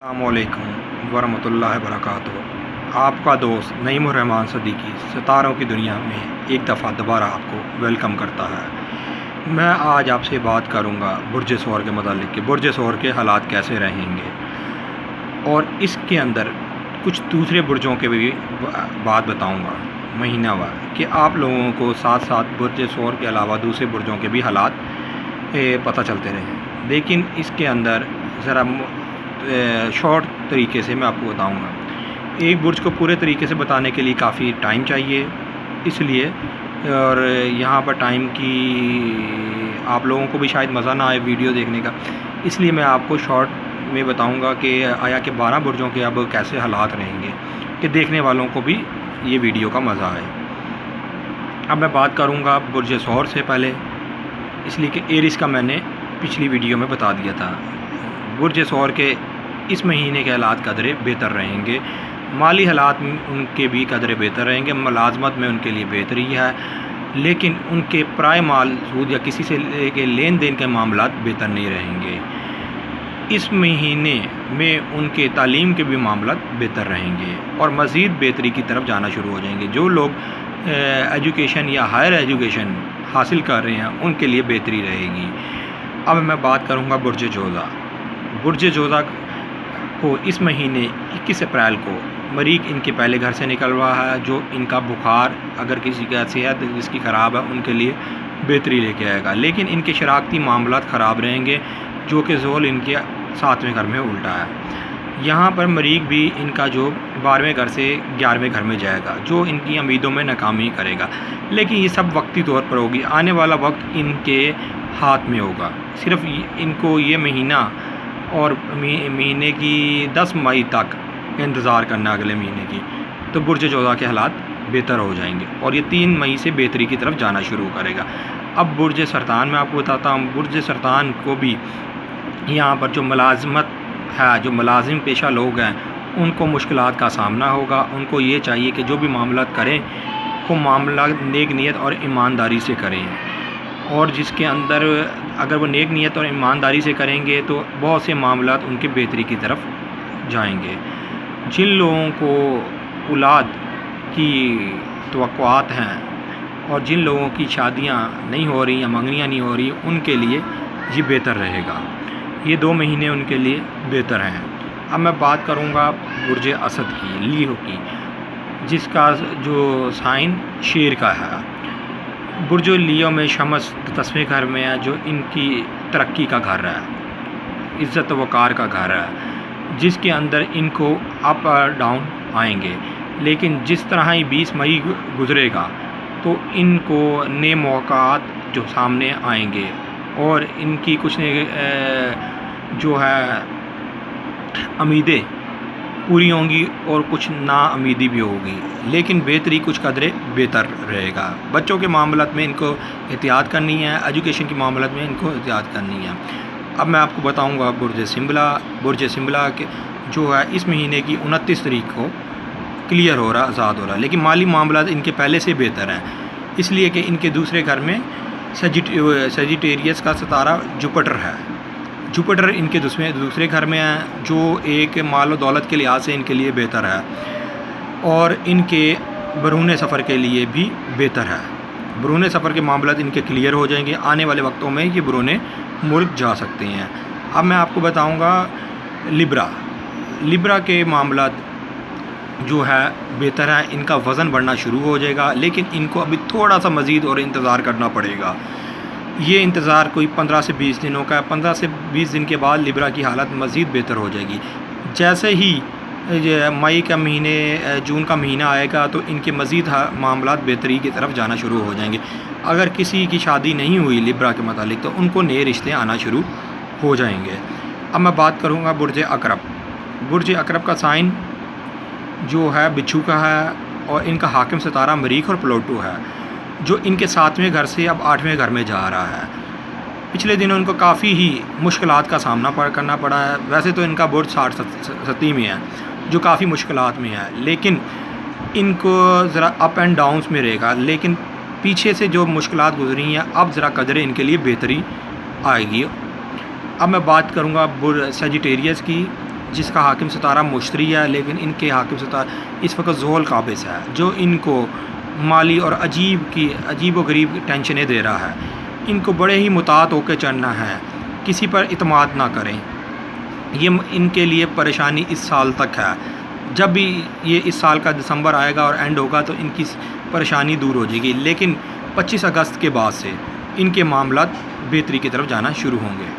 السلام علیکم ورحمۃ اللہ وبرکاتہ۔ آپ کا دوست نعیم الرحمن صدیقی ستاروں کی دنیا میں ایک دفعہ دوبارہ آپ کو ویلکم کرتا ہے۔ میں آج آپ سے بات کروں گا برج ثور کے متعلق کہ برج ثور کے حالات کیسے رہیں گے، اور اس کے اندر کچھ دوسرے برجوں کے بھی بات بتاؤں گا مہینہ وار، کہ آپ لوگوں کو ساتھ ساتھ برج ثور کے علاوہ دوسرے برجوں کے بھی حالات پتہ چلتے رہیں۔ لیکن اس کے اندر ذرا شارٹ طریقے سے میں آپ کو بتاؤں گا۔ ایک برج کو پورے طریقے سے بتانے کے لیے کافی ٹائم چاہیے، اس لیے اور یہاں پر ٹائم کی آپ لوگوں کو بھی شاید مزہ نہ آئے ویڈیو دیکھنے کا، اس لیے میں آپ کو شارٹ میں بتاؤں گا کہ آیا کہ 12 برجوں کے اب کیسے حالات رہیں گے کہ دیکھنے والوں کو بھی یہ ویڈیو کا مزہ آئے۔ اب میں بات کروں گا برج ثور سے پہلے، اس لیے کہ ایرس کا میں نے پچھلی ویڈیو میں بتا دیا تھا۔ برج ثور کے اس مہینے کے حالات قدرے بہتر رہیں گے، مالی حالات ان کے بھی قدرے بہتر رہیں گے، ملازمت میں ان کے لیے بہتری ہے، لیکن ان کے پرائے مال سود یا کسی سے لے کے لین دین کے معاملات بہتر نہیں رہیں گے۔ اس مہینے میں ان کے تعلیم کے بھی معاملات بہتر رہیں گے اور مزید بہتری کی طرف جانا شروع ہو جائیں گے۔ جو لوگ ایجوکیشن یا ہائر ایجوکیشن حاصل کر رہے ہیں ان کے لیے بہتری رہے گی۔ اب میں بات کروں گا برج جوزا۔ برج جوزا کو اس مہینے 21 اپریل کو مریخ ان کے پہلے گھر سے نکل رہا ہے، جو ان کا بخار اگر کسی کا صحت جس کی خراب ہے ان کے لیے بہتری لے کے آئے گا، لیکن ان کے شراکتی معاملات خراب رہیں گے، جو کہ زحل ان کے 7ویں گھر میں الٹا ہے۔ یہاں پر مریخ بھی ان کا جو 12ویں گھر سے 11ویں گھر میں جائے گا، جو ان کی امیدوں میں ناکامی کرے گا، لیکن یہ سب وقتی طور پر ہوگی۔ آنے والا وقت ان کے ہاتھ میں ہوگا، صرف ان کو یہ مہینہ اور مہینے کی 10 مئی تک انتظار کرنا، اگلے مہینے کی، تو برج جوزا کے حالات بہتر ہو جائیں گے اور یہ 3 مئی سے بہتری کی طرف جانا شروع کرے گا۔ اب برج سرطان میں آپ کو بتاتا ہوں۔ برج سرطان کو بھی یہاں پر جو ملازمت ہے، جو ملازم پیشہ لوگ ہیں، ان کو مشکلات کا سامنا ہوگا۔ ان کو یہ چاہیے کہ جو بھی معاملات کریں وہ معاملات نیک نیت اور ایمانداری سے کریں، اور جس کے اندر اگر وہ نیک نیت اور ایمانداری سے کریں گے تو بہت سے معاملات ان کے بہتری کی طرف جائیں گے۔ جن لوگوں کو اولاد کی توقعات ہیں اور جن لوگوں کی شادیاں نہیں ہو رہی یا منگنیاں نہیں ہو رہی، ان کے لیے یہ بہتر رہے گا۔ یہ 2 مہینے ان کے لیے بہتر ہیں۔ اب میں بات کروں گا برج اسد کی، لیو کی، جس کا جو سائن شیر کا ہے۔ برج لیو میں شمس 10ویں گھر میں ہے، جو ان کی ترقی کا گھر ہے، عزت و وقار کا گھر ہے، جس کے اندر ان کو اپ اور ڈاؤن آئیں گے، لیکن جس طرح ہی 20 مئی گزرے گا تو ان کو نئے موقعات جو سامنے آئیں گے اور ان کی کچھ جو ہے امیدیں پوری ہوں گی اور کچھ نا امیدی بھی ہوگی، لیکن بہتری کچھ قدرے بہتر رہے گا۔ بچوں کے معاملات میں ان کو احتیاط کرنی ہے، ایجوکیشن کے معاملات میں ان کو احتیاط کرنی ہے۔ اب میں آپ کو بتاؤں گا برج سنبلا۔ برج سنبلا کے جو ہے اس مہینے کی 29 تاریخ کو کلیئر ہو رہا، آزاد ہو رہا، لیکن مالی معاملات ان کے پہلے سے بہتر ہیں، اس لیے کہ ان کے دوسرے گھر میں سیجیٹیریس کا ستارہ جوپٹر ہے۔ جوپٹر ان کے دوسرے گھر میں ہے، جو ایک مال و دولت کے لحاظ سے ان کے لیے بہتر ہے اور ان کے بیرون سفر کے لیے بھی بہتر ہے۔ بیرون سفر کے معاملات ان کے کلیئر ہو جائیں گے، آنے والے وقتوں میں یہ بیرون ملک جا سکتے ہیں۔ اب میں آپ کو بتاؤں گا لیبرا۔ لیبرا کے معاملات جو ہے بہتر ہیں، ان کا وزن بڑھنا شروع ہو جائے گا، لیکن ان کو ابھی تھوڑا سا مزید اور انتظار کرنا پڑے گا۔ یہ انتظار کوئی 15 سے 20 دنوں کا ہے۔ 15 سے 20 دن کے بعد لیبرا کی حالت مزید بہتر ہو جائے گی۔ جیسے ہی مئی کا مہینے جون کا مہینہ آئے گا تو ان کے مزید معاملات بہتری کی طرف جانا شروع ہو جائیں گے۔ اگر کسی کی شادی نہیں ہوئی لیبرا کے متعلق تو ان کو نئے رشتے آنا شروع ہو جائیں گے۔ اب میں بات کروں گا برج عقرب۔ برج عقرب کا سائن جو ہے بچھو کا ہے اور ان کا حاکم ستارہ مریخ اور پلوٹو ہے، جو ان کے 7ویں گھر سے اب 8ویں گھر میں جا رہا ہے۔ پچھلے دنوں ان کو کافی ہی مشکلات کا سامنا کرنا پڑا ہے۔ ویسے تو ان کا برج 60 میں ہے، جو کافی مشکلات میں ہے، لیکن ان کو ذرا اپ اینڈ ڈاؤنس میں رہے گا، لیکن پیچھے سے جو مشکلات گزری ہیں اب ذرا قدرے ان کے لیے بہتری آئے گی۔ اب میں بات کروں گا سیجیٹیریس کی۔ جس کا حاکم ستارہ مشتری ہے، لیکن ان کے حاکم ستارہ اس وقت ذوال قابض ہے، جو ان کو مالی اور عجیب و غریب ٹینشنیں دے رہا ہے۔ ان کو بڑے ہی محتاط ہو کے چلنا ہے، کسی پر اعتماد نہ کریں۔ یہ ان کے لیے پریشانی اس سال تک ہے، جب بھی یہ اس سال کا دسمبر آئے گا اور اینڈ ہوگا تو ان کی پریشانی دور ہو جائے گی، لیکن 25 اگست کے بعد سے ان کے معاملات بہتری کی طرف جانا شروع ہوں گے۔